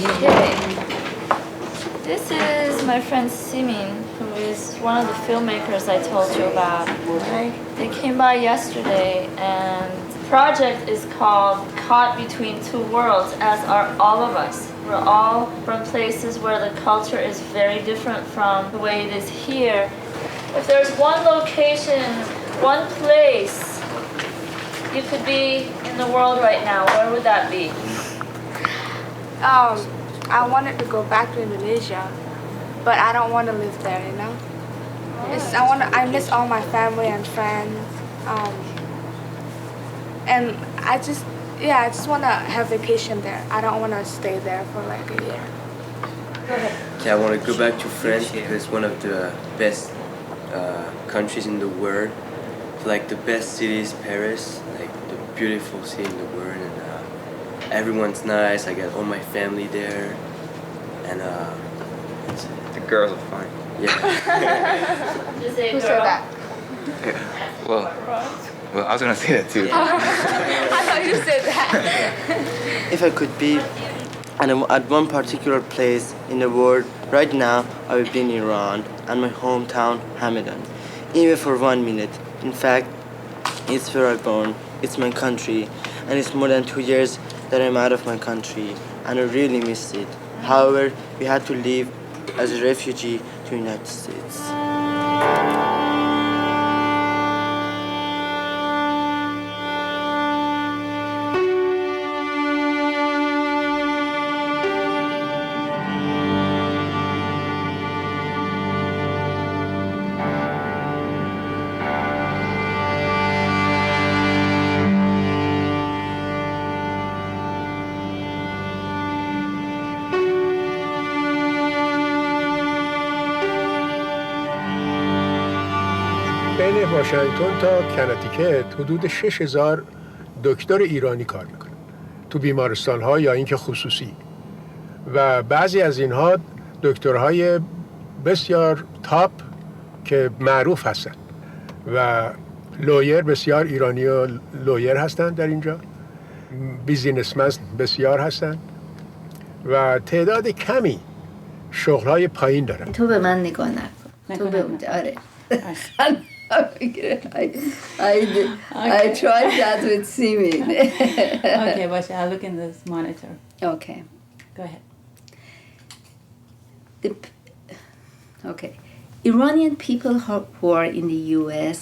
Okay. This is my friend Simin, who is one of the filmmakers I told you about. Right? They came by yesterday, and the project is called Caught Between Two Worlds, as are all of us. We're all from places where the culture is very different from the way it is here. If there's one location, one place you could be in the world right now, where would that be? I wanted to go back to Indonesia, but I don't want to live there, you know? I miss all my family and friends. And I just want to have vacation there. I don't want to stay there for like a year. Go ahead. Okay, I want to go back to France because it's one of the best countries in the world. Like the best city is Paris, like the beautiful city in the world, and everyone's nice. I got all my family there, and The girls are fine. yeah. Just say Who girl. said that? Yeah. Well, I was gonna say that too. I thought you said that. If I could be at one particular place in the world right now, I would be in Iran and my hometown, Hamadan. Even for 1 minute. In fact, it's where I born, it's my country, and it's more than 2 years that I'm out of my country, and I really miss it. However, we had to leave as a refugee to the United States. بین واشنگتن تا کنتیکت حدود 6000 دکتر ایرانی کار میکنن تو بیمارستان‌ها یا اینکه خصوصی، و بعضی از اینها دکترهای بسیار تاپ که معروف هستن و لویر بسیار ایرانی و لویر هستن در اینجا، بیزینسمن بسیار هستن و تعداد کمی شغل‌های پایین دارن. تو به من نگاه نکن. تو به اونجا. آره. I tried that with Simin. Okay, watch. I'll look in this monitor. Okay. Go ahead. Okay. Iranian people who are in the U.S.,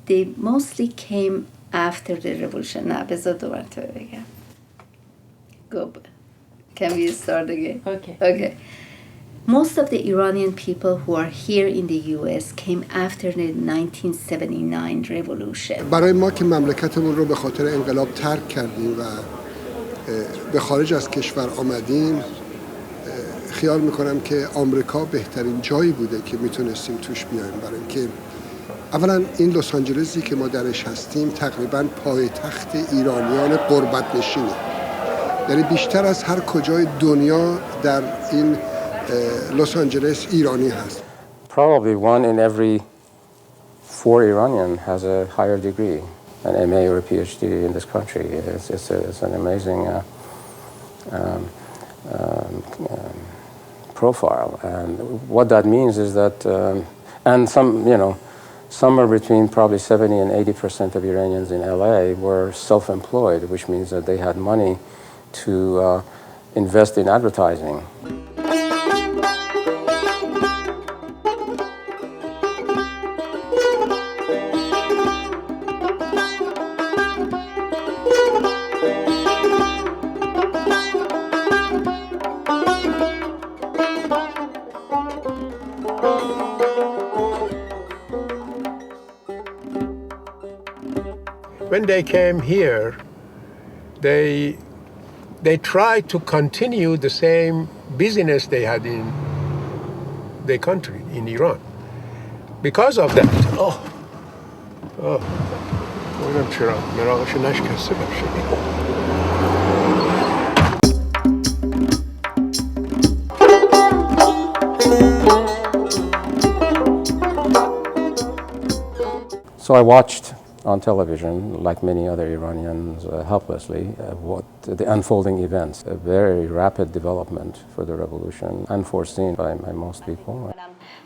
they mostly came after the revolution. نه بذار دوباره تو بگم. Go. Can we start again? Okay. Okay. Most of the Iranian people who are here in the U.S. came after the 1979 revolution. برای ما که مملکتمون رو به خاطر انقلاب ترک کردیم و به خارج از کشور آمدیم، خیال میکنم که آمریکا بهترین جایی بوده که میتونستیم توش بیایم، برای اینکه اولا این لس آنجلسی که ما درش هستیم تقریبا پایتخت ایرانیان غربت نشینه، یعنی بیشتر از هر کجای دنیا در این لس آنجلس ایرانی هست. Probably one in every 4 Iranian has a higher degree, an MA or a PhD in this country. It's an amazing profile, and what that means is that, and somewhere between probably 70 and 80% of Iranians in LA were self-employed, which means that they had money to invest in advertising. When they came here, they tried to continue the same business they had in their country, in Iran. Because of that, نمی‌دونم چرا مراغش نشکسته باشه. So I watched on television, like many other Iranians, helplessly, what the unfolding events. A very rapid development for the revolution, unforeseen by most people.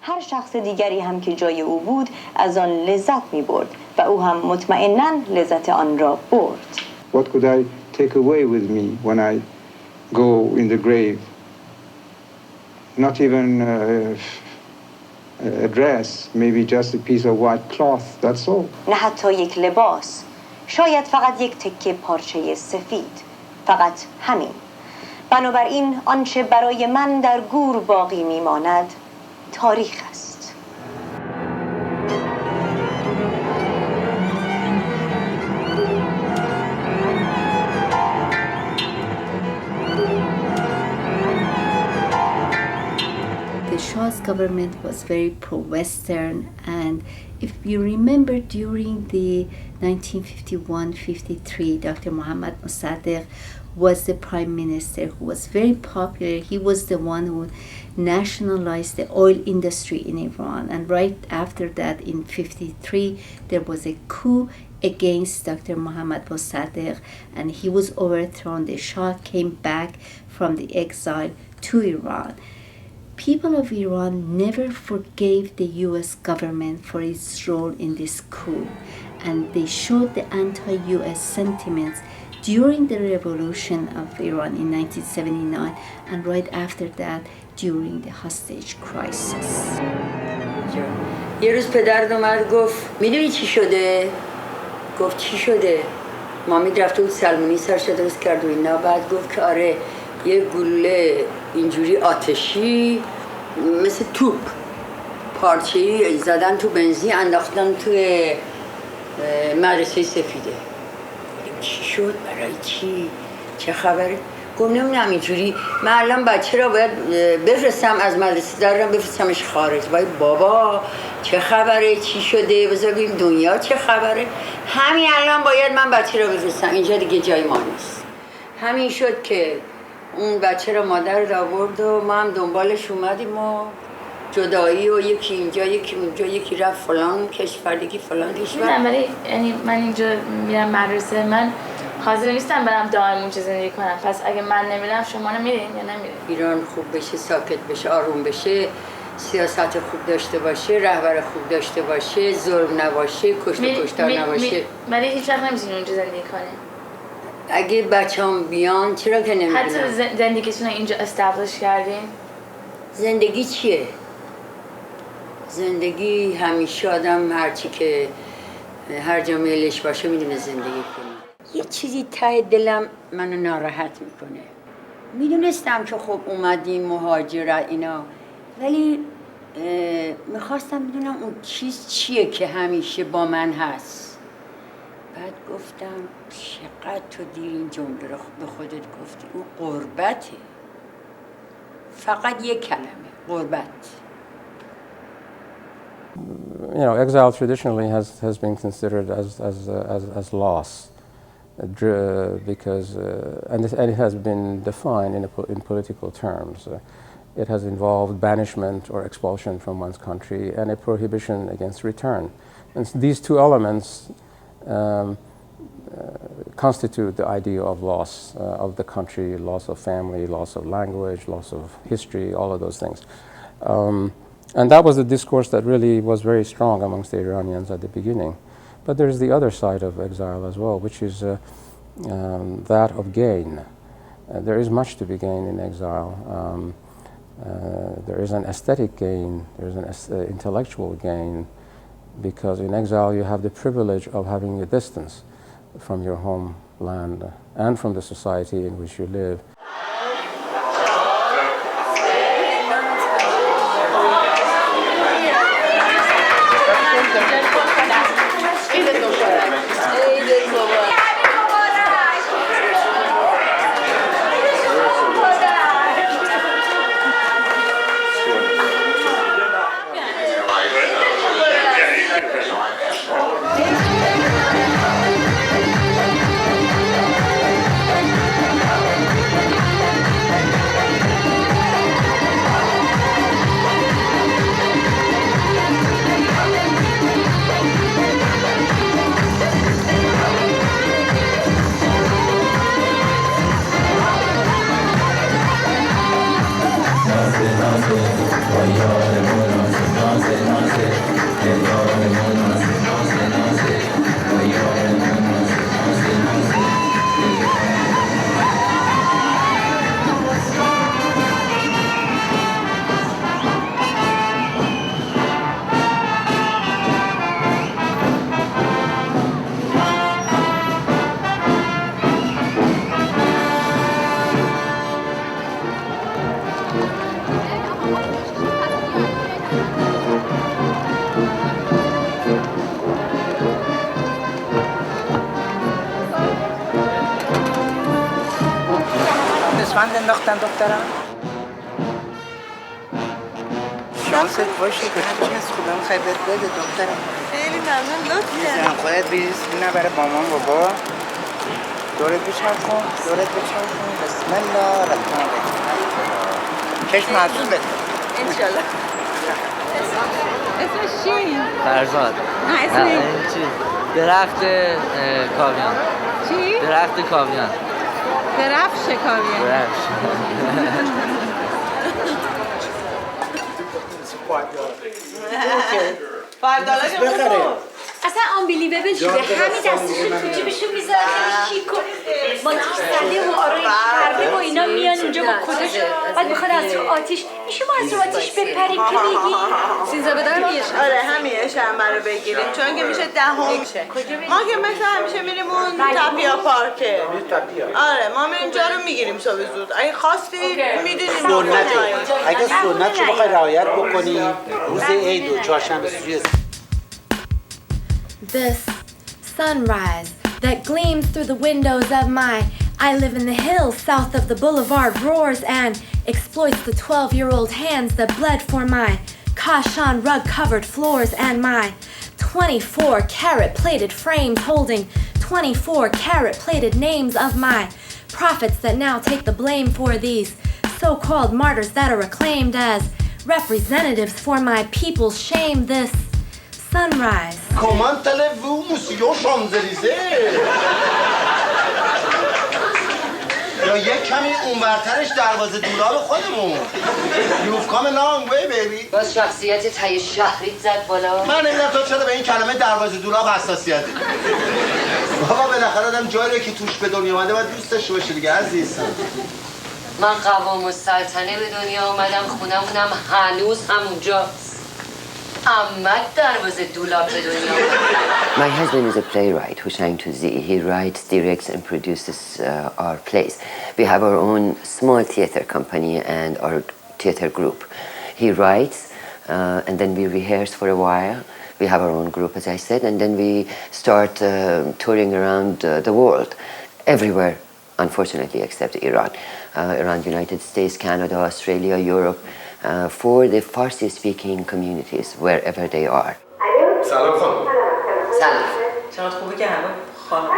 هر شخص دیگری هم که جای او بود از آن لذت می‌برد و او هم مطمئناً لذت آن را برد. What could I take away with me when I go in the grave? Not even a dress, maybe just a piece of white cloth, that's all. نه حتی یک لباس، شاید فقط یک تکه پارچه سفید، فقط همین. بنابراین آنچه برای من در گور باقی میماند تاریخ است. The Shah's government was very pro-Western, and if you remember during the 1951-53, Dr. Mohammad Sadegh was the prime minister who was very popular. He was the one who nationalized the oil industry in Iran, and right after that in 53 there was a coup against Dr. Mohammad Sadegh, and he was overthrown. The Shah came back from the exile to Iran. People of Iran never forgave the U.S. government for its role in this coup, and they showed the anti-U.S. sentiments during the revolution of Iran in 1979, and right after that during the hostage crisis. یه روز پدر اومد گفت میدونی چی شده؟ گفت چی شده؟ مامی رفته بود سلمونی سرش درست کرد و اینا، بعد گفت که آره یه گلوله اینجوری آتشی مثل توپ پارچه‌ای زدن تو بنزین انداختن توی مدرسه سفیده. چی شد؟ برای چی؟ چه خبره؟ گفت نمیدونم اینجوری من الان بچه را باید بفرستم از مدرسه دارم بفرستمش خارج. باید بابا چه خبره؟ چی شده؟ بذار ببینیم دنیا چه خبره؟ همین الان باید من بچه را بفرستم، اینجا دیگه جای ما نیست. همین شد که اون بچه را مادر آورد و ما هم دنبالش اومدیم و جدایی و یکی اینجا یکی اونجا، یکی رفت فلان کشور یکی فلان کشور. ولی یعنی من اینجا میرم مدرسه، من حاضر نیستم برم دائم اونجا زندگی کنم. پس اگه من نمیرم شما نمیرین یا نمیرین؟ ایران خوب بشه، ساکت بشه، آروم بشه، سیاست خوب داشته باشه، رهبر خوب داشته باشه، ظلم نباشه، کشتار نباشه. ولی هیچ وقت نمیتونین اونجا زندگی کنین. اگه بچه‌ام بیان چرا که نمیدونم. حتی زندگیتون اینجا استابلیش کردین؟ زندگی چیه؟ زندگی همیشه آدم هرچی که هر جا میلش باشه میدونه زندگی کنه. یه چیزی ته دلم منو ناراحت میکنه. میدونستم که خب اومدیم مهاجرت اینا، ولی میخواستم بدونم اون چیز چیه که همیشه با من هست. بعد گفتم چقدر تو دیر این جمله رو به خودت گفتی، اون غربته. فقط یک کلمه، غربت. You know, exile traditionally has been considered as loss, because and it has been defined in political terms. It has involved banishment or expulsion from one's country and a prohibition against return. And these two elements constitute the idea of loss of the country, loss of family, loss of language, loss of history, all of those things. And that was the discourse that really was very strong amongst the Iranians at the beginning. But there's the other side of exile as well, which is that of gain. There is much to be gained in exile. There is an aesthetic gain, there is an intellectual gain, because in exile you have the privilege of having a distance from your homeland and from the society in which you live. گوسفند انداختن دخترم. شانست باشه که هرچی از خدا میخوای بهت بده دخترم. خیلی ممنون لطف کردی. میزنم خودت بریز نبره مامان بابا. دورت بچرخون دورت بچرخون. بسم الله الرحمن الرحیم. چشم معصوم بده. انشالله. اسمش چی؟ فرزاد. اسمش چی؟ درخت کاویان. چی؟ درخت کاویان. درفش کاویان. درفش. $5 اصلا آنبیلیوبل شده همین دستشون تو جیبشون میذاره خیلی شیک و با تیستنده و آرایش کرده و اینا میان اینجا با کدش بعد میخواد از رو آتیش شما از رو آتیش بپرید که بگی سینزا بدار آره همین شنبه رو بگیریم چون که میشه دهم میشه ما که مثلا همیشه میریم اون تپیا پارکه آره ما میریم جا رو میگیریم صبح زود اگه خواستی میدونیم سنته اگه سنت رو بخوای رعایت بکنی روز عید و چهارشنبه سوری This sunrise that gleams through the windows of my I live in the hills south of the boulevard roars and exploits the 12-year-old hands that bled for my Kashan rug-covered floors and my 24-carat plated frames holding 24-carat plated names of my prophets that now take the blame for these so-called martyrs that are acclaimed as representatives for my people's shame. This sunrise. Comment allez-vous, monsieur Champs-Élysées? یا یک کمی اونورترش دروازه دولاب خودمون. You've come a long way, baby. باز شخصیت تای شهریت زد بالا. من نمیدونم تو چرا به این کلمه دروازه دولاب حساسیت داری. بابا بالاخره آدم جایی رو که توش به دنیا اومده باید دوست داشته باشه دیگه عزیزم. من قوام السلطنه به دنیا اومدم خونمونم هنوز همونجاست. My husband is a playwright, Hussein Tuzi. He writes, directs, and produces our plays. We have our own small theater company and our theater group. He writes, and then we rehearse for a while. We have our own group, as I said, and then we start touring around the world, everywhere, unfortunately, except Iran. Around United States, Canada, Australia, Europe. For the Farsi-speaking communities, wherever they are. سلام خانم. سلام. چقدر خوبه که همه خانم‌ها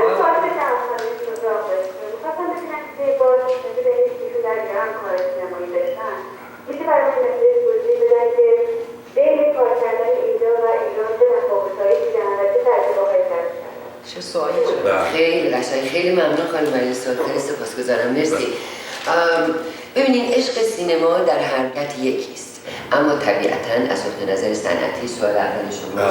چه سوالی خیلی قشنگ خیلی ممنون خانم برای این سوال خیلی سپاسگزارم مرسی ببینین عشق سینما در حرکت یکیست اما طبیعتاً از نقطه نظر صنعتی سوال اول شما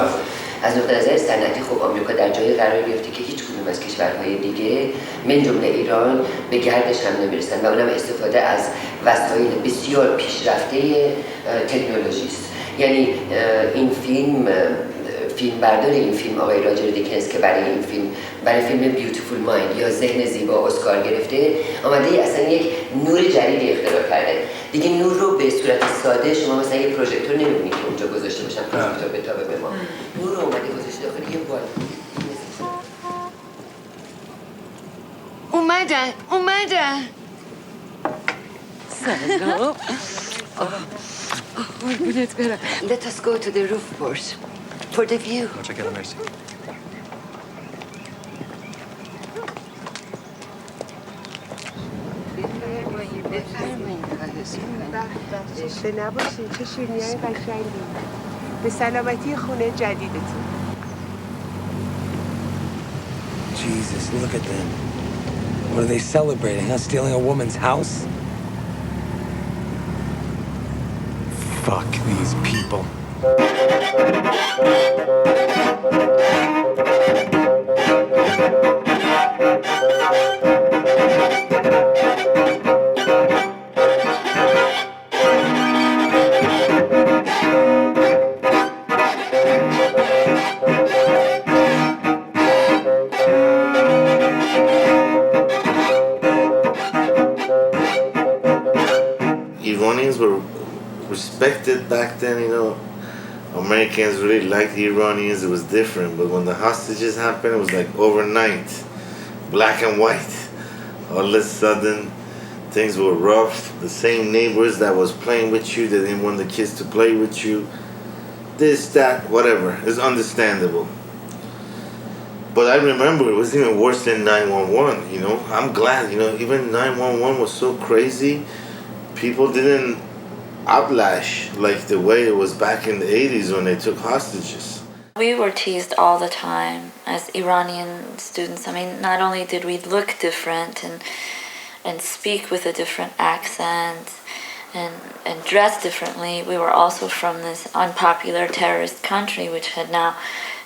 از نقطه نظر صنعتی خب آمریکا در جایی قرار گرفته که هیچ کدوم از کشورهای دیگه من جمله ایران به گردش هم نمیرسن و اونم استفاده از وسایل بسیار پیشرفته تکنولوژی است یعنی این فیلم بردار این فیلم آقای راجر دیکنز که برای فیلم بیوتیفول مایند یا ذهن زیبا اسکار گرفته آمده اصلا یک نور جدیدی اختراع کرده دیگه نور رو به صورت ساده شما مثلا یه پروژکتور نمی‌بینید که اونجا گذاشته باشن پروژکتور بتابه به ما نور رو اومده گذاشته داخل یه بال اومدن سلام قربونت برم Let us go to the roof porch for the view متشکرم مرسی خسته نباشین چه شیرینی‌های قشنگی به سلامتی خونه جدیدتون Jesus, look at them. What are they celebrating, huh? Stealing a woman's house? Fuck these people. Iranians were respected back then, you know. Americans really liked the Iranians, it was different. But when the hostages happened, it was like overnight, black and white. All of a sudden, things were rough. The same neighbors that was playing with you, they didn't want the kids to play with you. This, that, whatever. It's understandable. But I remember it was even worse than 911, you know. I'm glad, you know, even 911 was so crazy. People didn't outlash like the way it was back in the 80s when they took hostages. We were teased all the time as Iranian students. I mean, not only did we look different and speak with a different accent and dress differently, we were also from this unpopular terrorist country which had now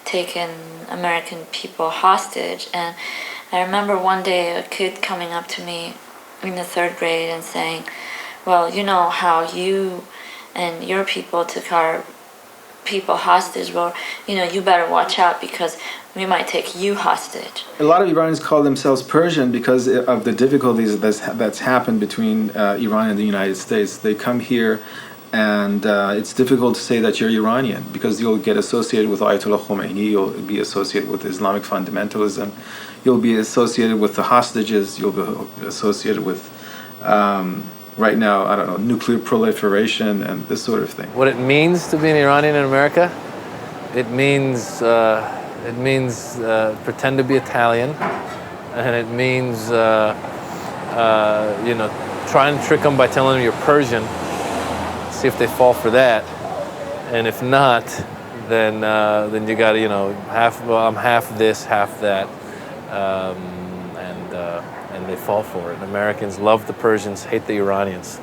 taken American people hostage. And I remember one day a kid coming up to me in the 3rd grade and saying, well, you know how you and your people took our people hostage, well, you know, you better watch out because we might take you hostage. A lot of Iranians call themselves Persian because of the difficulties that's happened between Iran and the United States. They come here and it's difficult to say that you're Iranian because you'll get associated with Ayatollah Khomeini, you'll be associated with Islamic fundamentalism, you'll be associated with the hostages, you'll be associated with right now, I don't know, nuclear proliferation and this sort of thing. What it means to be an Iranian in America, it means pretend to be Italian, and it means you know, try and trick them by telling them you're Persian, see if they fall for that, and if not, then you got to, you know, I'm half this, half that, and they fall for it. And Americans love the Persians, hate the Iranians.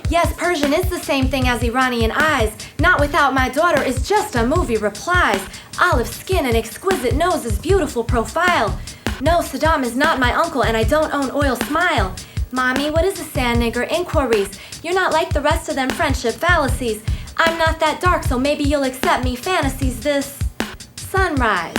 Yes, Persian is the same thing as Iranian eyes. Not without my daughter is just a movie replies. Olive skin and exquisite noses, beautiful profile. No, Saddam is not my uncle and I don't own oil smile. Mommy, what is a sand nigger? Inquiries. You're not like the rest of them friendship fallacies. I'm not that dark, so maybe you'll accept me. Fantasies this sunrise.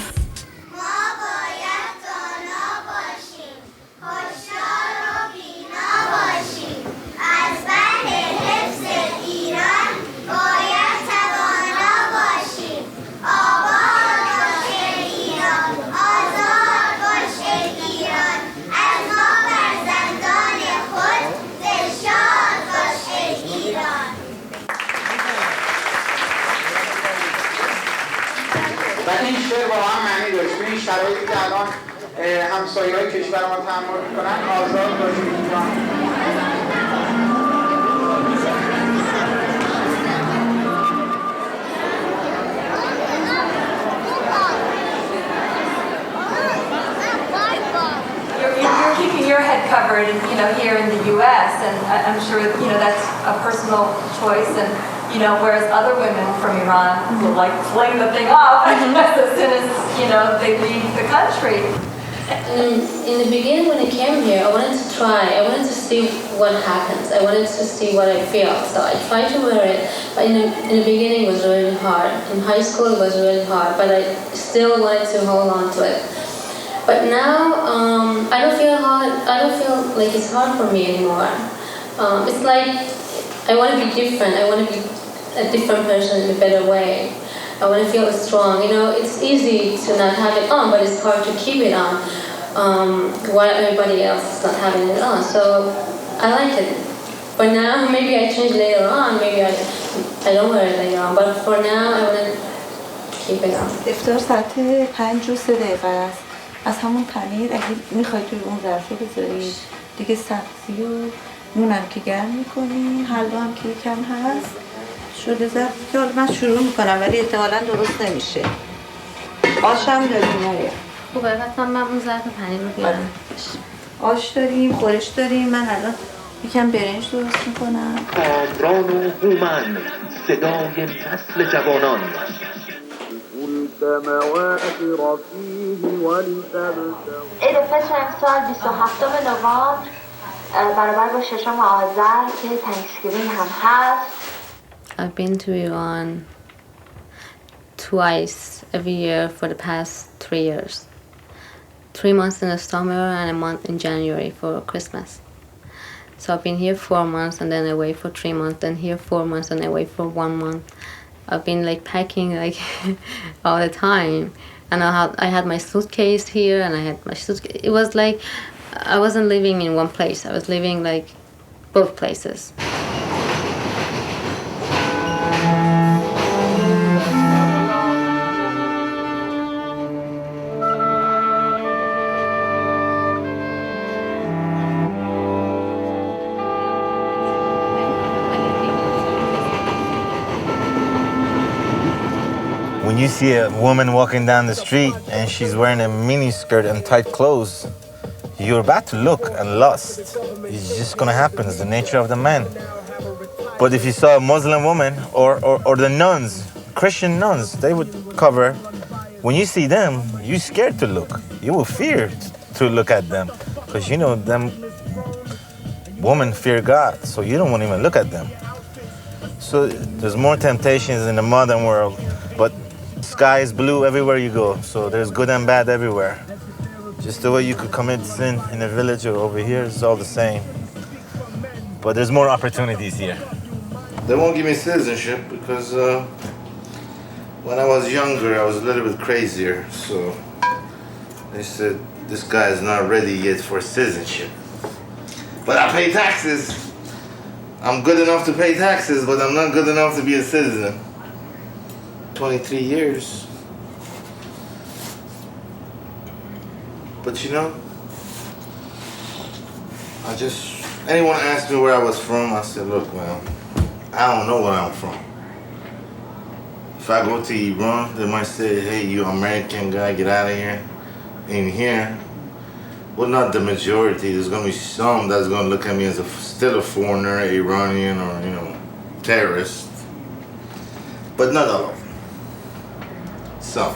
این شعر واقعا معنی داشت. به این شرایطی که الان همسایه‌های کشور ما تحمل می‌کنن، آزاد باشید ایران. You're keeping your head covered, you know, here in the U.S. and I'm sure, you know, that's a personal choice. And you know, whereas other women from Iran will like fling the thing off as soon as, you know, they leave the country. In the beginning when I came here, I wanted to see what happens. I wanted to see what I feel. So I tried to wear it, but in the beginning it was really hard. In high school it was really hard, but I still wanted to hold on to it. But now I don't feel like it's hard for me anymore. It's like I want to be different. I want to be a different person in a better way. I want to feel strong. You know, it's easy to not have it on, but it's hard to keep it on while everybody else is not having it on. So I like it. But now, maybe I change later on. Maybe I don't wear it later on. But for now, I want to keep it on. افطار ساعت 5 و 3 دقیقه است. از همون پنیر اگه میخوای توی اون ظرفه بذاری دیگه سبزی و نونم که گرم میکنیم، حلوا هم که یکم هست شده ظرف که حالا من شروع میکنم ولی احتمالاً درست نمیشه. آشم داریم نره خوبه مثلا من اون ظرف پنیر رو بیارم. آش داریم، خورش داریم. من الان یکم برنج درست میکنم. کامران و هومن صدای نسل جوانان. عید فطر امسال 27 نوامبر برابر با 6 آذر که تانکسگیوینگ هم هست. I've been to Iran twice every year for the past 3 years. 3 months in the summer and a month in January for Christmas. So I've been here 4 months and then away for 3 months, then here 4 months and away for 1 month. I've been like packing like all the time, and I had my suitcase here and I had my suitcase. It was like I wasn't living in one place. I was living like both places. When you see a woman walking down the street and she's wearing a mini skirt and tight clothes, you're about to look and lust. It's just gonna happen. It's the nature of the man. But if you saw a Muslim woman or the nuns, Christian nuns, they would cover. When you see them, you're scared to look. You will fear to look at them because you know them women fear God, so you don't want to even look at them. So there's more temptations in the modern world, but sky is blue everywhere you go, so there's good and bad everywhere. Just the way you could commit sin in a village or over here is all the same. But there's more opportunities here. They won't give me citizenship because when I was younger, I was a little bit crazier. So they said, this guy is not ready yet for citizenship. But I pay taxes. I'm good enough to pay taxes, but I'm not good enough to be a citizen. 23 years. But you know, anyone asked me where I was from, I said, look, man, I don't know where I'm from. If I go to Iran, they might say, hey, you American guy, get out of here. In here, well, not the majority. There's gonna be some that's gonna look at me as still a foreigner, Iranian, or, you know, terrorist. But not all of them. Some.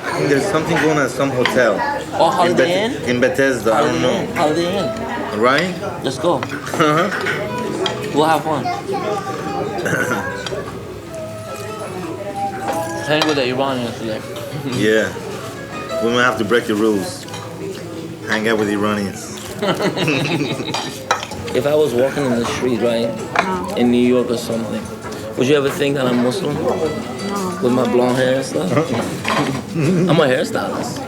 I think there's something going on at some hotel. Oh, Holiday Inn? In Bethesda, I don't know. Holiday Inn. Right? Let's go. We'll have fun. Hang with the Iranians today. Yeah. We might have to break the rules. Hang out with Iranians. If I was walking in the street, right, in New York or something, would you ever think that I'm Muslim? No. With my blonde hair and stuff? I'm a hairstylist.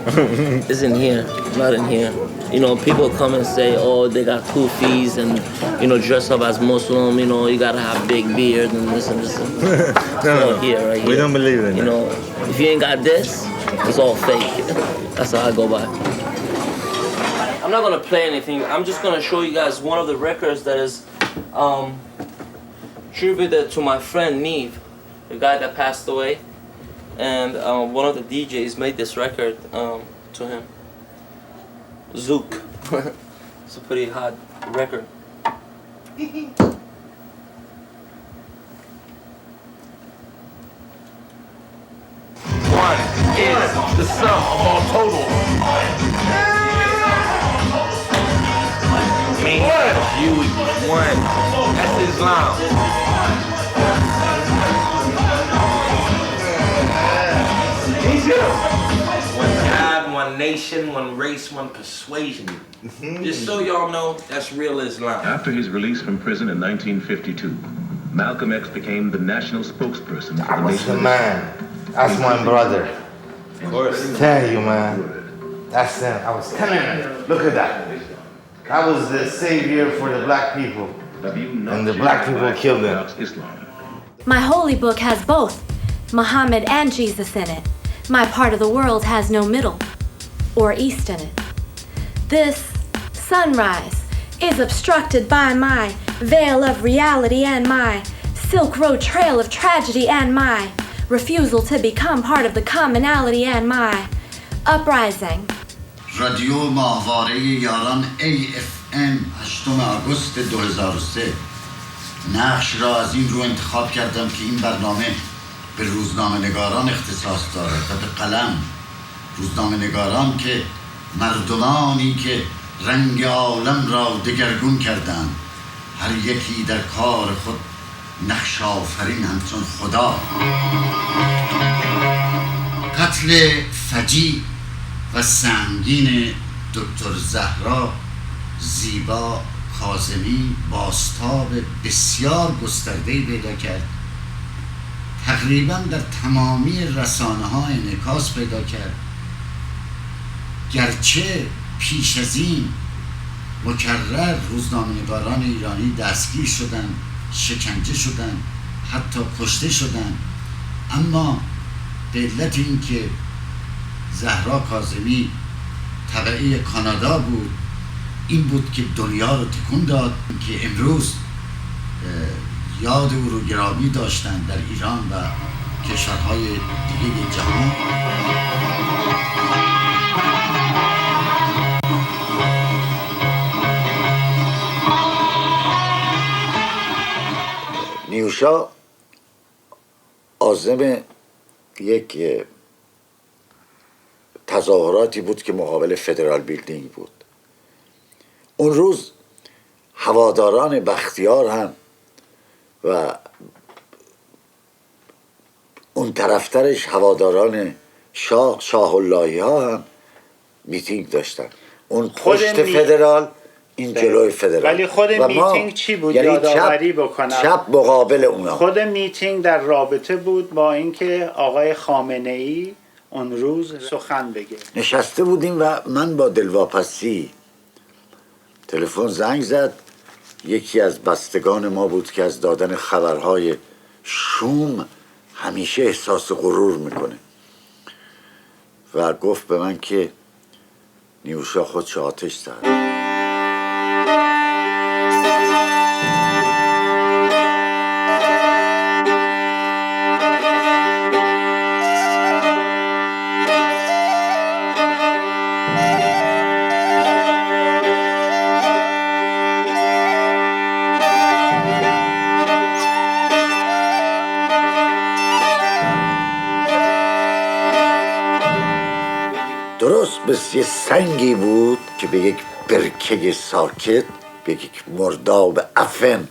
It's in here, not in here. You know, people come and say, oh, they got kufis and, you know, dress up as Muslim, you know, you gotta have big beard and this and this. No, here, right here. We don't believe in You that. know, if you ain't got this, it's all fake. That's how I go by. I'm not gonna play anything. I'm just gonna show you guys one of the records that is tributed to my friend Neve, the guy that passed away. And one of the DJs made this record to him. Zouk. It's a pretty hot record. One is the sum of all totals. Me, you, one. That's Islam. One God, one nation, one race, one persuasion. Just so y'all know, that's real Islam. After his release from prison in 1952, Malcolm X became the national spokesperson for the What's nation. the man? That's my brother. Of course. Tell you, man. That's him. I was telling him. Look at that. I was the savior for the black people. And the black people killed them. My holy book has both Muhammad and Jesus in it. My part of the world has no middle or east in it. This sunrise is obstructed by my veil of reality and my Silk Road trail of tragedy and my refusal to become part of the commonality and my uprising. رادیو ماهواره یاران AFM 8 آگوست 2003 نقش را از این رو انتخاب کردم که این برنامه به روزنامه نگاران اختصاص دارد و به قلم روزنامه نگاران که مردمانی که رنگ عالم را دگرگون کردند هر یکی در کار خود نقش آفرین همچون خدا قتل فجیع و سنگین دکتر زهرا زیبا کاظمی بازتاب بسیار گسترده‌ای پیدا کرد، تقریبا در تمامی رسانه‌ها انعکاس پیدا کرد. گرچه پیش از این مکرر روزنامه‌نگاران ایرانی دستگیر شدند، شکنجه شدند، حتی کشته شدند، اما به علت اینکه زهرا کاظمی تبعه کانادا بود، این بود که دنیا رو تکون داد که امروز یاد او رو گرامی داشتند در ایران و کشورهای دیگه جهان. نیوشا عازم یک تظاهراتی بود که مقابل فدرال بیلدینگ بود. اون روز هواداران بختیار هم و اون طرفترش هواداران شاه اللهی ها هم میتینگ داشتن. اون پشت فدرال، این جلوی فدرال. ولی خود میتینگ چی بود؟ یعنی یادآوری بکنم. چپ مقابل اونا. خود میتینگ در رابطه بود با اینکه آقای خامنه ای اون روز سخن بگه. نشسته بودیم و من با دلواپسی تلفن زنگ زد. یکی از بستگان ما بود که از دادن خبرهای شوم همیشه احساس غرور میکنه و گفت به من که نیوشا خودش آتش زد. درست مثل یه سنگی بود که به یک برکه ساکت، به یک مرداب عفن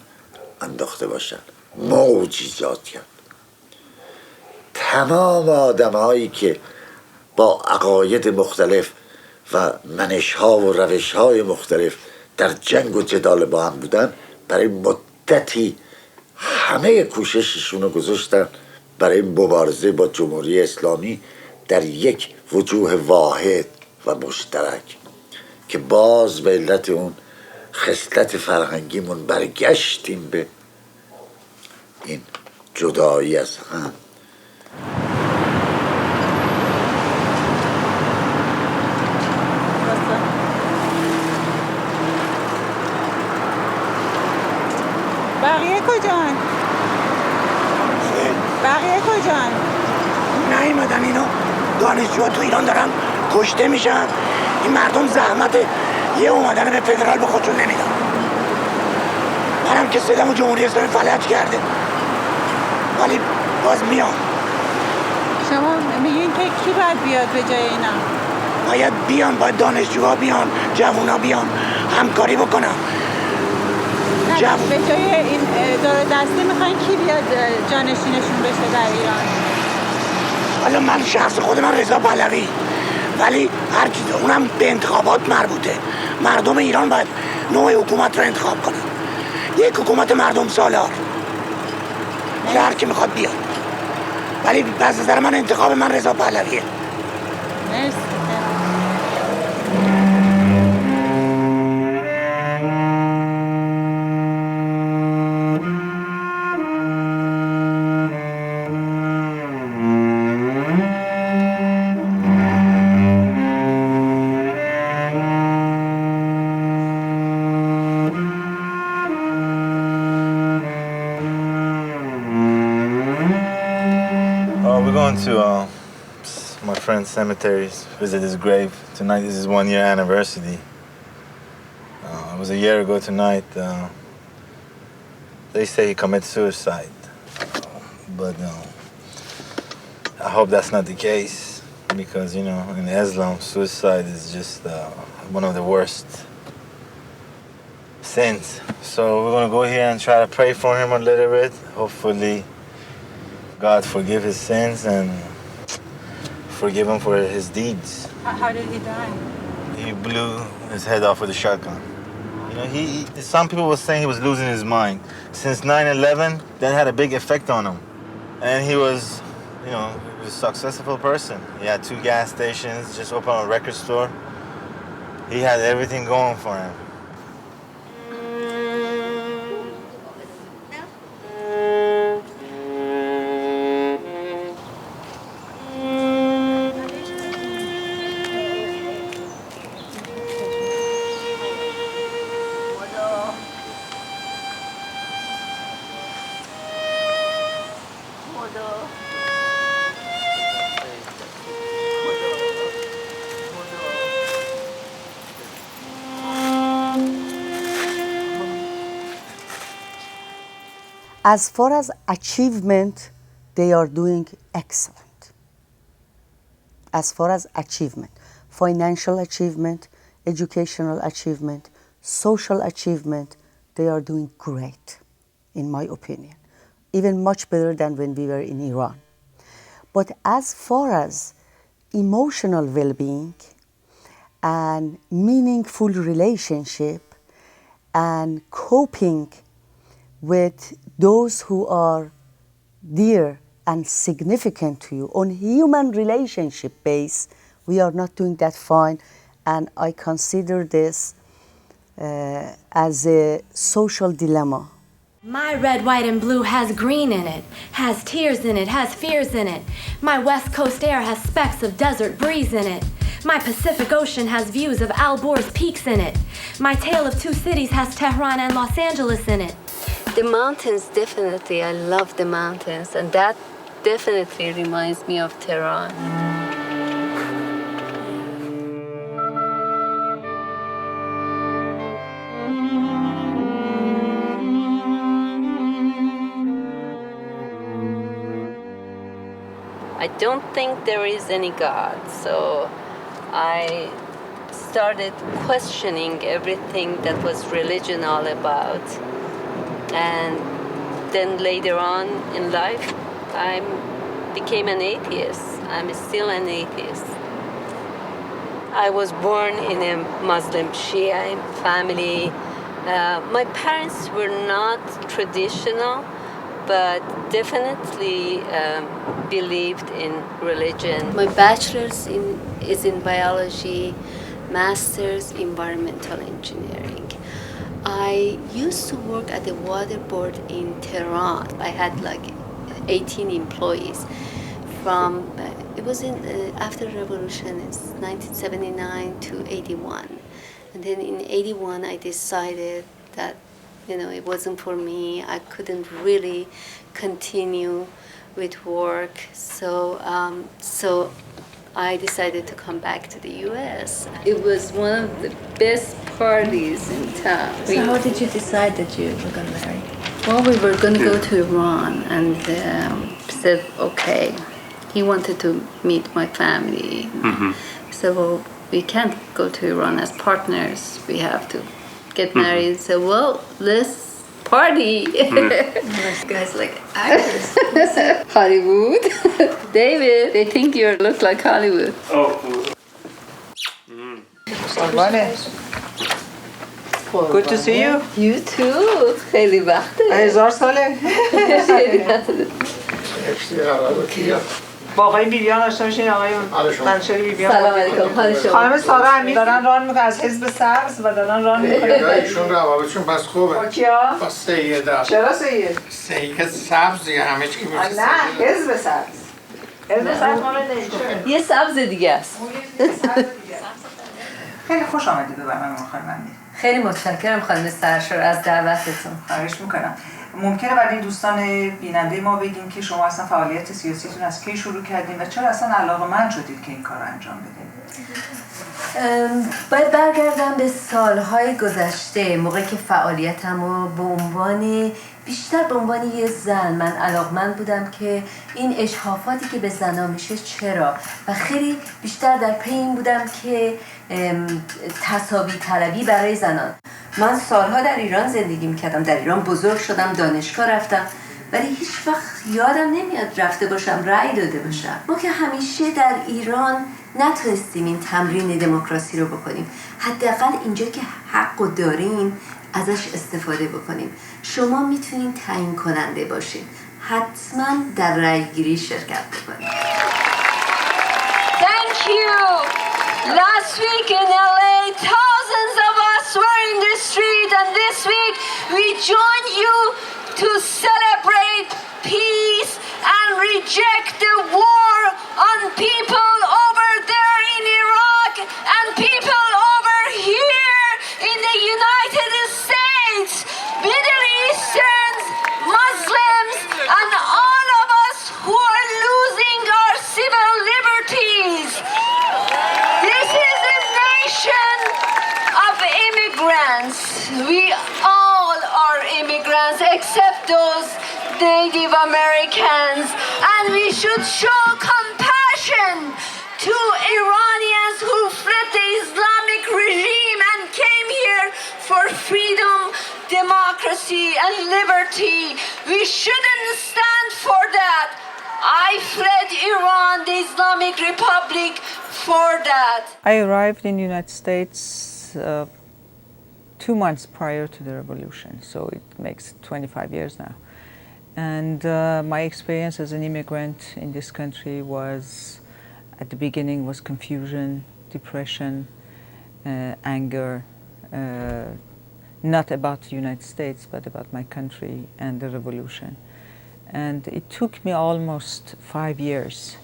انداخته باشن، موج ایجاد کرد. تمام آدم‌هایی که با عقاید مختلف و منش‌ها و روش‌های مختلف در جنگ و جدال با هم بودن، برای مدتی همه کوشششون رو گذاشتن برای مبارزه با جمهوری اسلامی در یک وجوه واحد و مشترک که باز به علت اون خصلت فرهنگیمون برگشتیم به این جدایی از هم. بقیه کجان؟ بقیه کجان؟ نیومدن اینا. دانشجوها تو ایران دارن کشته میشن. این مردم زحمت یه اومدن به فدرال به خودشون نمیدن. منم که صدام جمهوری اسلامی فلج کرده ولی باز میام. شما میگین که کی باید بیاد به جای اینا؟ باید بیان، باید دانشجوها بیان، جوونا بیان، همکاری بکنم. به جای این دور دستی میخواین کی بیاد جانشینشون بشه در ایران؟ حالا من شخص خود من رضا پهلوی، ولی هر کی اونم به انتخابات مربوطه. مردم ایران باید نوع حکومت رو انتخاب کنن. یک حکومت مردم سالار. حالا هر کی میخواد بیاد، ولی از نظر من انتخاب من رضا پهلویه. مرسی. To my friend's cemetery, visit his grave. Tonight is his 1-year anniversary. It was a year ago tonight. They say he committed suicide, but I hope that's not the case, because in Islam, suicide is just one of the worst sins. So we're gonna go here and try to pray for him a little bit. Hopefully God forgive his sins and forgive him for his deeds. How did he die? He blew his head off with a shotgun. Some people were saying he was losing his mind. Since 9/11, that had a big effect on him. And he was, he was a successful person. He had 2 gas stations, just opened a record store. He had everything going for him. As far as achievement, they are doing excellent. As far as achievement, financial achievement, educational achievement, social achievement, they are doing great, in my opinion. Even much better than when we were in Iran. But as far as emotional well-being and meaningful relationship and coping with those who are dear and significant to you on human relationship base, we are not doing that fine, and I consider this as a social dilemma. My red, white, and blue has green in it, has tears in it, has fears in it. My west coast air has specks of desert breeze in it. My Pacific Ocean has views of Al Bor's peaks in it. My tale of 2 cities has Tehran and Los Angeles in it. The mountains, definitely. I love the mountains, and that definitely reminds me of Tehran. I don't think there is any God, so I started questioning everything that was religion all about. And then later on in life, I became an atheist. I'm still an atheist. I was born in a Muslim Shia family. My parents were not traditional, but definitely believed in religion. My bachelor's is in biology, master's environmental engineering. I used to work at the water board in Tehran. I had like 18 employees. It was after revolution, it's 1979 to 81. And then in 81, I decided that, it wasn't for me. I couldn't really continue with work. So I decided to come back to the U.S. It was one of the best parties in town. So how did you decide that you were going to marry? Well, we were going to go to Iran, and said, okay. He wanted to meet my family. Mm-hmm. So, well, we can't go to Iran as partners. We have to get married. So, well, let's party. Mm-hmm. Guys like actors. Hollywood. David, they think you look like Hollywood. Oh. Good to see you. You too. خیلی وقته. 1000 ساله. با آقای بیبیان آشنا میشین آقایون. منشر بیبیان. سلام علیکم. حال شما. خانم سارا امیر دارن ران میکنن از حزب سبز و دارن ران میکنن. ایشون روابطشون بس خوبه. کیا؟ با سیده. چرا سید؟ سید سبز دیگه همه چی میشه. نه حزب سبز. حزب سبز مال نمیشه. یه سبز دیگه است. خیلی خوش آمدید به برنامه خانم امیر. خیلی متشکرم خانم سرشار از دعوتتون. خواهش میکنم. ممکنه برای دوستان بیننده ما بگیم که شما اصلا فعالیت سیاسیتون از کی شروع کردین و چرا اصلا علاقه‌مند شدید که این کار رو انجام بدید؟ باید برگردم به سالهای گذشته، موقعی که فعالیتم رو بیشتر به عنوان یه زن من علاقمند بودم که این اجحافاتی که به زن‌ها میشه چرا و خیلی بیشتر در پی این بودم که تساوی طلبی برای زنان. من سالها در ایران زندگی میکردم، در ایران بزرگ شدم، دانشگاه رفتم، ولی هیچ وقت یادم نمیاد رفته باشم رأی داده باشم. ما که همیشه در ایران نتونستیم این تمرین دموکراسی رو بکنیم. حداقل اینجا که حقو داریم ازش استفاده بکنیم. شما میتونین تعیین کننده باشین. حتما در رأی گیری شرکت بکنید. Thank you. Last week in LA, thousands of us were in the street, and this week we join you to celebrate peace and reject the war on people over there in Iraq and people over here in the United States, Middle Easterns, Muslims, and all of us who are losing our civil liberties. This is a nation of immigrants. We all are immigrants except those Native Americans, and we should show compassion to Iranians who fled the Islamic regime and came here for freedom, democracy, and liberty. We shouldn't stand for that. I fled Iran, the Islamic Republic, for that. I arrived in the United States 2 months prior to the revolution, so it makes 25 years now. And my experience as an immigrant in this country was, at the beginning, was confusion, depression, anger, not about the United States, but about my country and the revolution. And it took me almost 5 years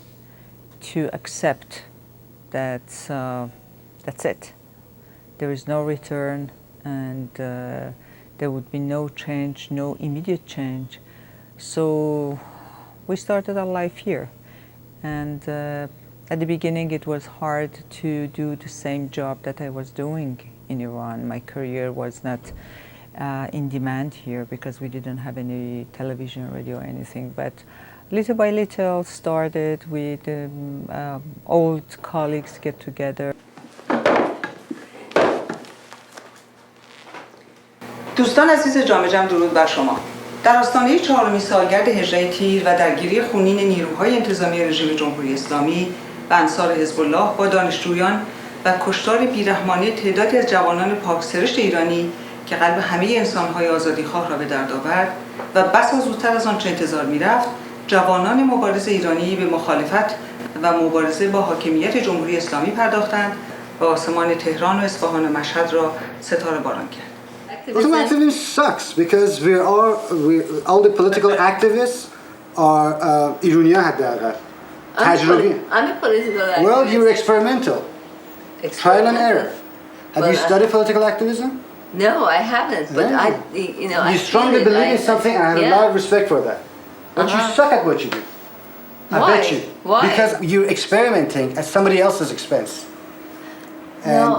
to accept that that's it. There is no return, and there would be no change, no immediate change. So we started our life here. And at the beginning it was hard to do the same job that I was doing in Iran. My career was not in demand here because we didn't have any television, radio, or anything. But little by little started with old colleagues get together. دوستان عزیز جامع جم، درود بر شما. در آستانه 4مین سالگرد هجری تیر و درگیری خونین نیروهای انتظامی رژیم جمهوری اسلامی و انصار حزب الله با دانشجویان و کشتار بیرحمانه تعدادی از جوانان پاکسرشت ایرانی که قلب همه انسان‌های آزادیخواه را به درد آورد و بسا زودتر از آنچه انتظار می‌رفت، جوانان مبارز ایرانی به مخالفت و مبارزه با حاکمیت جمهوری اسلامی پرداختند و آسمان تهران و اصفهان و مشهد را ستاره باران کرد. Political activism sucks because all the political activists are Iranian حداقل. تجربی. I'm a political activist. Well, you're experimental. Trial and error. Have you studied political activism? No, I haven't. But Yeah. You strongly believe in something, and I have a lot of respect for that. But you suck at what you do. I bet you. Why? Because you're experimenting at somebody else's expense. And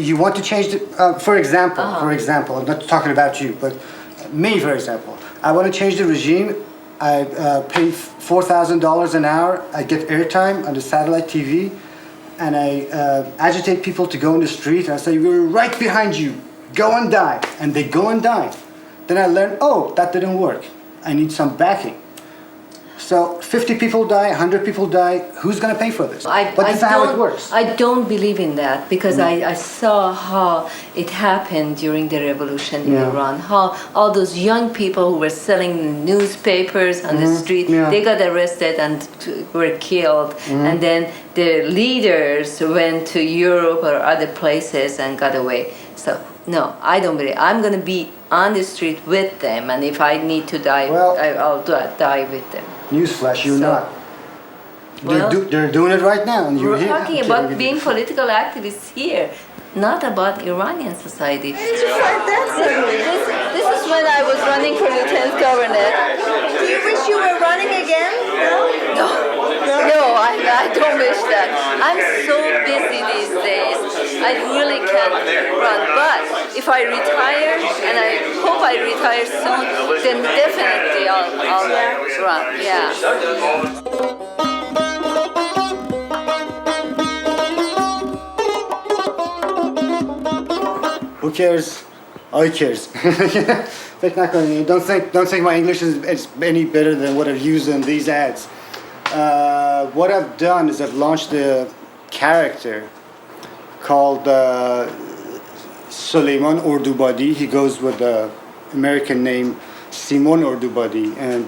you want to change the, for example, I'm not talking about you, but me, for example. I want to change the regime. I pay $4,000 an hour. I get airtime on the satellite TV, and I agitate people to go in the street. And I say, we're right behind you. Go and die. And they go and die. Then I learn, oh, that didn't work. I need some backing. So 50 people die, 100 people die. Who's going to pay for this? But this is how it works. I don't believe in that because I saw how it happened during the revolution in Iran. How all those young people who were selling newspapers on the street, they got arrested and were killed. And then the leaders went to Europe or other places and got away. So no, I don't believe. I'm going to be on the street with them, and if I need to die, I'll die with them. Newsflash, you're not. They're doing it right now. And We're talking about being political activists here, not about Iranian society. This is when I was running for lieutenant governor. Do you wish you were running again? No, I don't wish that. I'm so busy these days. I really can't run. But if I retire, and I hope I retire soon, then definitely I'll run. Yeah. Who cares? I cares. Don't think my English is any better than what I've used in these ads. What I've done is I've launched the character called Suleiman Ordubadi. He goes with the American name Simin Ordubadi, and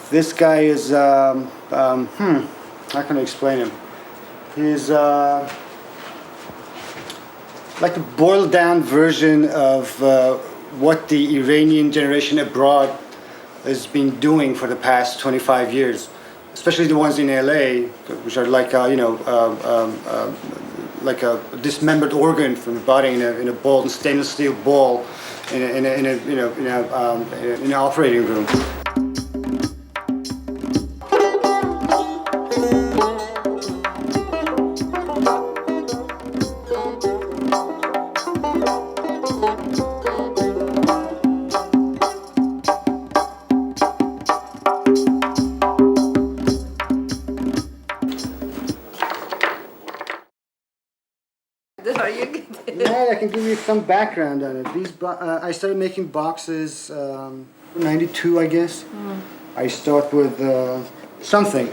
this guy is how can I explain him? He's like a boiled down version of what the Iranian generation abroad has been doing for the past 25 years, especially the ones in LA, which are like like a dismembered organ from the body in a bowl, in stainless steel bowl, in an operating room. Yeah, I can give you some background on it. I started making boxes 92, I guess. I start with something,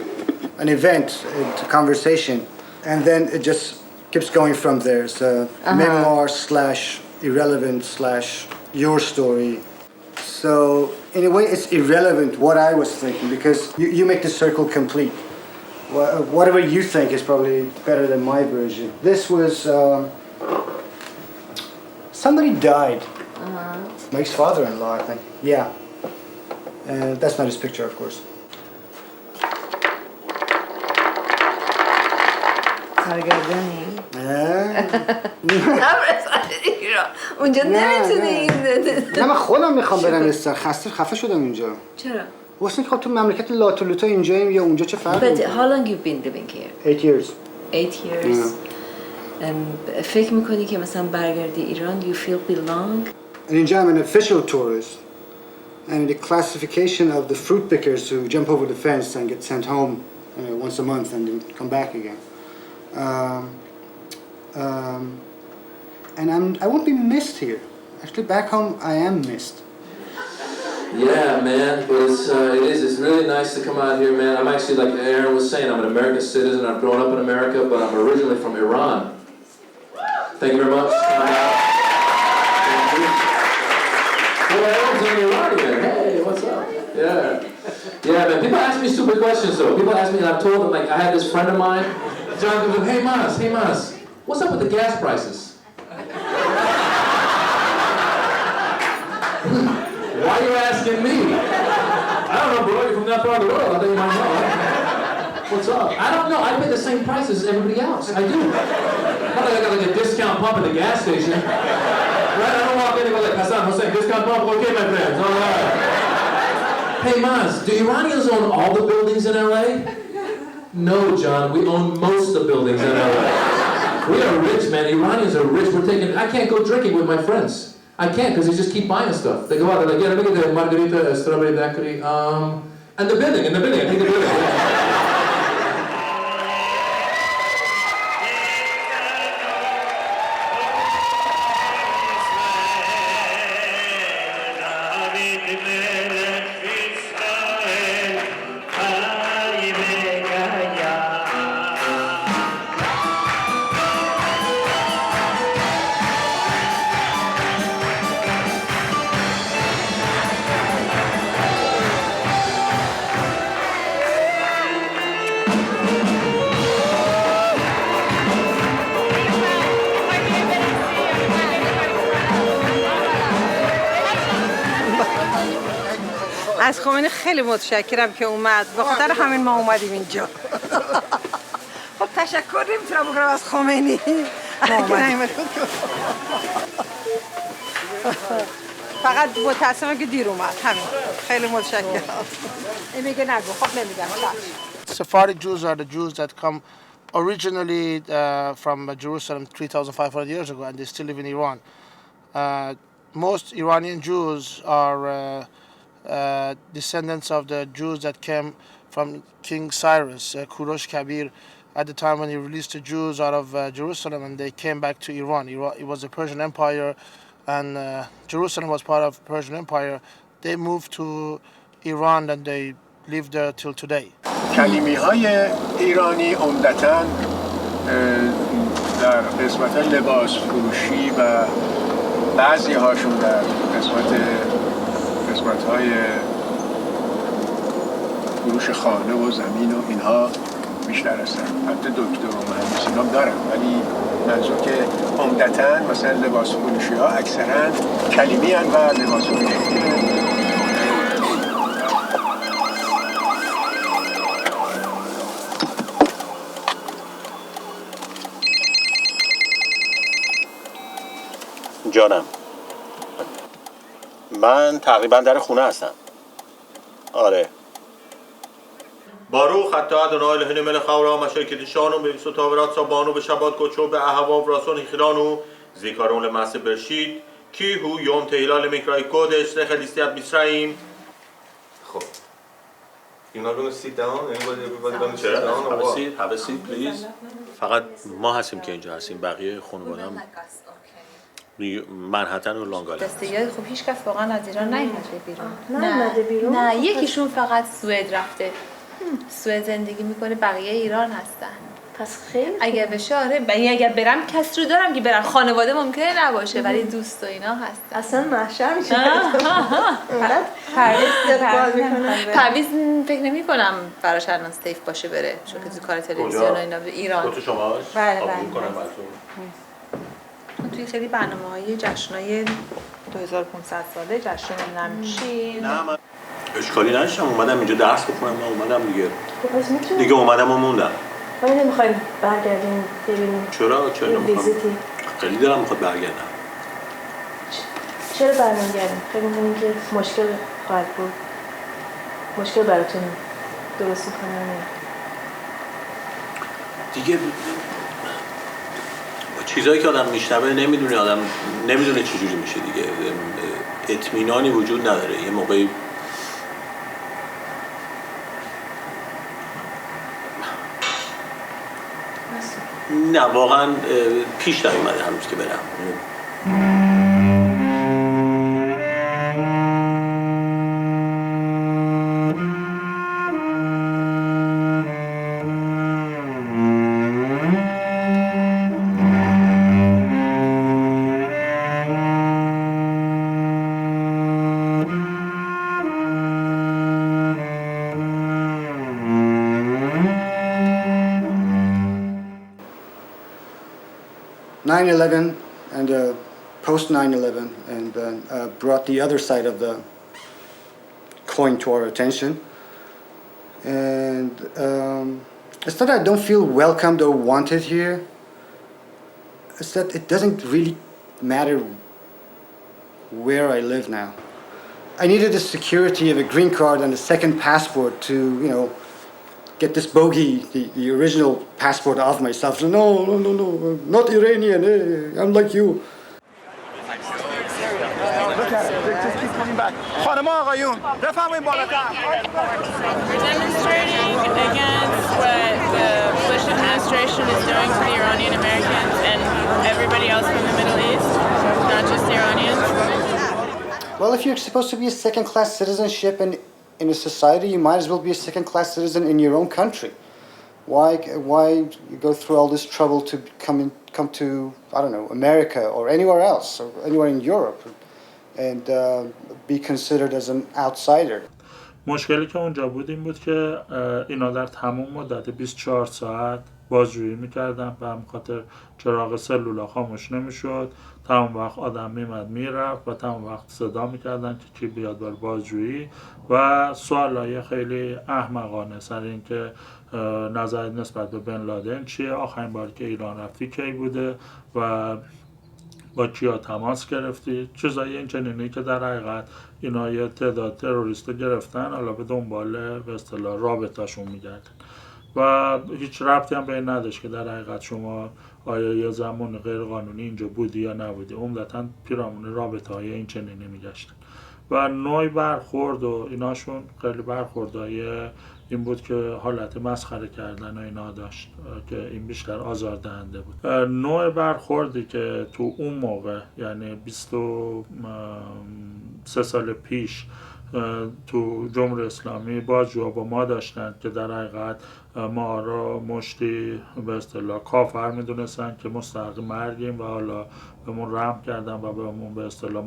an event, a conversation, and then it just keeps going from there. So memoir / irrelevant / your story. So in a way, it's irrelevant what I was thinking, because you make the circle complete. Whatever you think is probably better than my version. This was somebody died. My ex-father-in-law, I think. Yeah. And that's not his picture, of course. کارگردانی اونجا نمیتونی نه من خودم میخوام برم استر خفه شدم اینجا. چرا؟ واسه اینکه تو مملکت لاتولوتا اینجاییم یا اونجا چه فرقی؟ But how long you've been living here? 8 years. 8 years. فکر میکنی که مثلا برگردی ایران you feel belong? And اینجا I'm an official tourist. And the classification of the fruit pickers who jump over the fence and get sent home once a month and then come back again. And I won't be missed here. Actually, back home, I am missed. Yeah, man, it's really nice to come out here, man. I'm actually, like Aaron was saying, I'm an American citizen. I've grown up in America, but I'm originally from Iran. Thank you very much. Well, Aaron's an Iranian. Hey, what's up? Yeah, man. People ask me stupid questions, though. People ask me, and I've told them, like, I had this friend of mine. John goes, hey, Mas, what's up with the gas prices? Why are you asking me? I don't know, bro. You're from that part of the world. I think you might know. What's up? I don't know. I pay the same prices as everybody else. I do. Not like I got like a discount pump at the gas station. Right? I don't walk in and go like, Hassan, Hussein, discount pump? Okay, my friends. All right. Hey, Maz, do Iranians own all the buildings in LA? No, John. We own most of the buildings in LA. We are rich, man. Iranians are rich. I can't go drinking with my friends. I can't, because they just keep buying stuff. They go out, they're like, yeah, let me get the margarita, strawberry daiquiri, and the building, I take the building. از خمینی خیلی متشکرم که اومد. به خاطر همین ما اومدیم اینجا. خب تشکر نمیتونم بکنم از خمینی. فقط متاسفم که دیر اومد. همین. خیلی متشکرم. این میگه نگو. خب نمیگم. Sephardic Jews are the Jews that come originally from Jerusalem 3,500 years ago, and they still live in Iran. Most Iranian Jews are descendants of the Jews that came from King Cyrus, Kurosh Kabir, at the time when he released the Jews out of Jerusalem and they came back to Iran. It was the Persian Empire, and Jerusalem was part of the Persian Empire. They moved to Iran and they lived there till today. کلمه‌های ایرانی عمدتاً در قسمت لباس فروشی و بعضی هاشون در قسمت های فروش خانه و زمین و اینها بیشتر هستن. حتی دکتر و مهندس اینا دارن، ولی منظور که عمدتاً مثلا لباس فروشی ها اکثرا کلیمی هن و لباس فروشی جانم، من تقریبا در خونه هستم. آره. باروخ حتی ادونای الهی ملك خورا مشاکل شانو به ستاورات صبانو به شبات کوچو به اهوا و راسون خیرانو زیکارون لمس برشید کی هو یوم تهلال میکرای کودش لخلیستیت میسرائیم. خب You're not going to sit down? Everybody going to sit down? Have a seat, please. فقط ما هستیم که اینجا هستیم، بقیه خانواده‌ام منهتن و لانگالن. دستگیات خب هیچ کس واقعا از ایران نیومده بیرون. نیومده بیرون؟ نه، یکیشون فقط سوئد رفته. سوئد زندگی میکنه، بقیه ایران هستن. پس خیلی اگر بشه آره، اگر برم کس رو دارم که برم. خانواده ممکنه نباشه ولی دوست و اینا هستن. اصلا محشر میشه. پرویز فکر نمی کنم براش الان سیف باشه بره، چون که تو کار تلویزیون و اینا به ایران. تو شماش؟ بله. توی سری برنامه‌های جشن‌های 2500 ساله، جشن نمی‌چین. نه من اشکالی نداشتم، اومدم اینجا درس بخونم، من اومدم دیگه اومدم و موندم. ما نمی‌خوایم برگردیم ببینیم. چرا نمی‌خوام؟ خیلی دلم می‌خواد برگردم. چرا برنگردیم؟ فکر می‌کنیم که مشکل خواهد بود. مشکل براتون درست می‌کنم. دیگه چیزایی که آدم میشنوه نمیدونه چجوری میشه دیگه. اطمینانی وجود نداره. یه موقعی نه واقعا پیش نیومده هنوز که برم. and post 9/11 and brought the other side of the coin to our attention. And it's not that I don't feel welcomed or wanted here. It's that it doesn't really matter where I live now. I needed the security of a green card and a second passport to, get this bogey, the original passport off myself. So no, not Iranian. I'm like you. خانم آقایون بفرمایید بالاتر. We're demonstrating against what the Bush administration is doing to the Iranian-Americans and everybody else from the Middle East, not just Iranians. Well, if you're supposed to be a second-class citizenship in a society, you might as well be a second-class citizen in your own country. Why go through all this trouble to come to, I don't know, America or anywhere else, or anywhere in Europe, and be considered as an outsider? مشکلی که اونجا بود این بود که اینا در تمام مدت 24 ساعت بازجویی میکردن و هم خاطر چراغ سلولا خاموش نمیشد. تمام وقت آدم میمد میرفت و تمام وقت صدا میکردن که کی بیاد بر بازجویی و سوالای خیلی احمقانه سر این که نظرت نسبت به بن لادن چیه، آخرین بار که ایران رفتی کی بوده و با کیا تماس گرفتی، چیزای این چنینی که در حقیقت اینا یه تعداد تروریست گرفتن حالا به دنبال به اصطلاح رابطه‌شون میگردن و هیچ ربطی هم به این نداشت که در حقیقت شما آیا یه زمان غیر قانونی اینجا بودی یا نبودی. عمدتاً پیرامون رابطه‌های این چنینی میگشتن و نوع برخورد و ایناشون خیلی برخوردهای این بود که حالت مسخره کردن و اینا داشت که این بیشتر آزاردهنده بود. نوع برخوردی که تو اون موقع یعنی 23 سال پیش تو جمهوری اسلامی بازجوها با ما داشتن که در حقیقت ما را مشتی به اصطلاح کافر میدونستن که مستحق مرگیم و حالا بهمون رحم کردن و بهمون به اصطلاح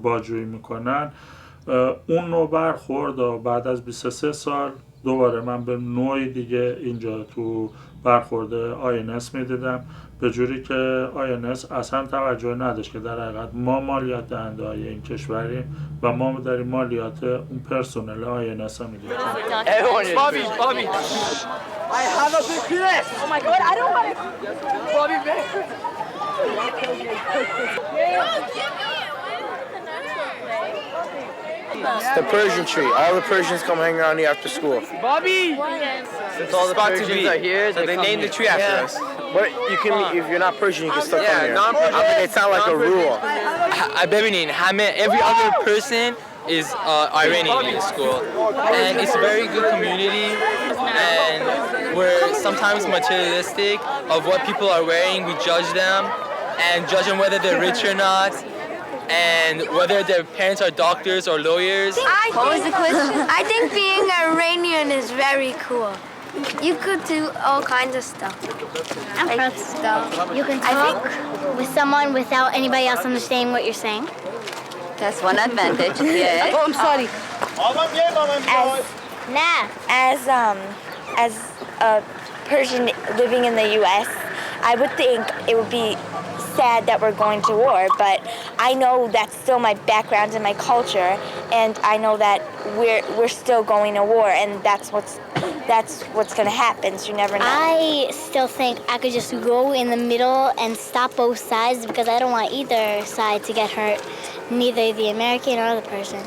بازجویی میکنن. اون نوع برخورد بعد از 23 سال دوباره من به نوعی دیگه اینجا تو برخورد INS میدیدم، به جوری که INS اصلا توجه نداشت که در حقیقت ما مالیات دهنده های این کشوریم و ما داریم مالیات اون پرسنل INS هم میدیم. Bobby. I have a big penis. Oh my God, I don't want it. Bobby, It's the Persian tree. All the Persians come hang around here after school. Bobby! Since all the Persians are here, so they named the tree after us. But you can, if you're not Persian, you can still come here. I mean, it's not like a rule. Every other person is Iranian in school, and it's a very good community, and we're sometimes materialistic of what people are wearing. We judge them and judge them whether they're rich or not, and whether their parents are doctors or lawyers. What was the question? I think being Iranian is very cool. You could do all kinds of stuff. I'm proud of stuff. You can talk with someone without anybody else understanding what you're saying. That's one advantage. Yeah. Oh, I'm sorry. As a Persian living in the U.S., I would think it would be sad that we're going to war, but I know that's still my background and my culture, and I know that we're still going to war, and that's what's going to happen. So you never know. I still think I could just go in the middle and stop both sides because I don't want either side to get hurt, neither the American or the Persian.